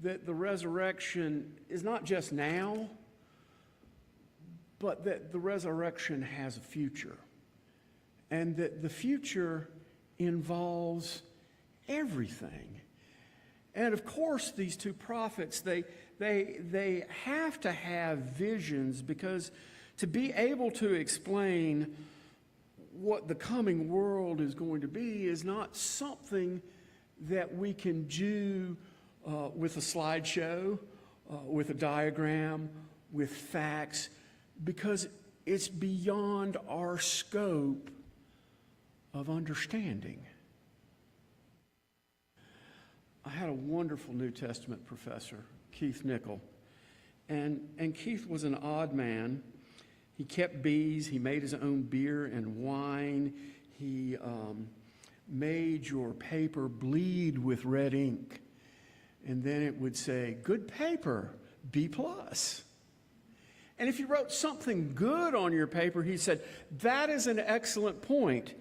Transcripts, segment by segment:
that the resurrection is not just now, but that the resurrection has a future. And that the future involves everything. And of course, these two prophets, they have to have visions, because to be able to explain what the coming world is going to be is not something that we can do with a slideshow, with a diagram, with facts, because it's beyond our scope of understanding. I had a wonderful New Testament professor, Keith Nickel, and Keith was an odd man. He kept bees, he made his own beer and wine, he made your paper bleed with red ink, and then it would say, "Good paper, B+." And if you wrote something good on your paper, he said, "That is an excellent point.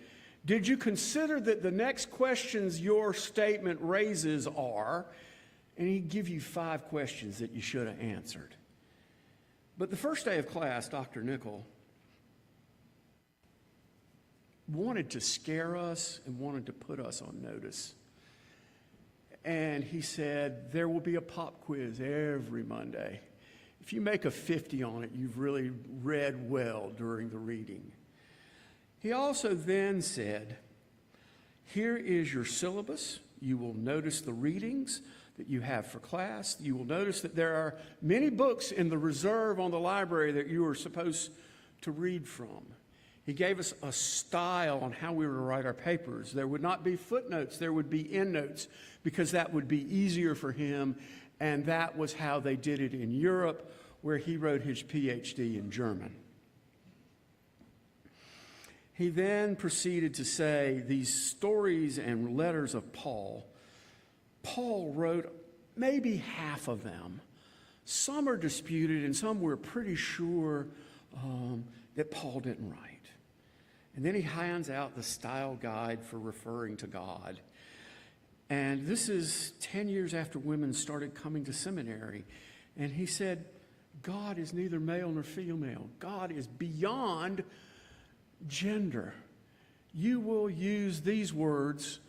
Did you consider that the next questions your statement raises are?" And he'd give you 5 questions that you should have answered. But the first day of class, Dr. Nickel wanted to scare us and wanted to put us on notice. And he said, there will be a pop quiz every Monday. If you make a 50 on it, you've really read well during the reading. He also then said, here is your syllabus. You will notice the readings that you have for class. You will notice that there are many books in the reserve on the library that you are supposed to read from. He gave us a style on how we were to write our papers. There would not be footnotes, there would be endnotes, because that would be easier for him, and that was how they did it in Europe, where he wrote his PhD in German. He then proceeded to say these stories and letters of Paul. Paul wrote maybe half of them. Some are disputed, and some we're pretty sure that Paul didn't write. And then he hands out the style guide for referring to God. And this is 10 years after women started coming to seminary. And he said, God is neither male nor female. God is beyond gender. You will use these words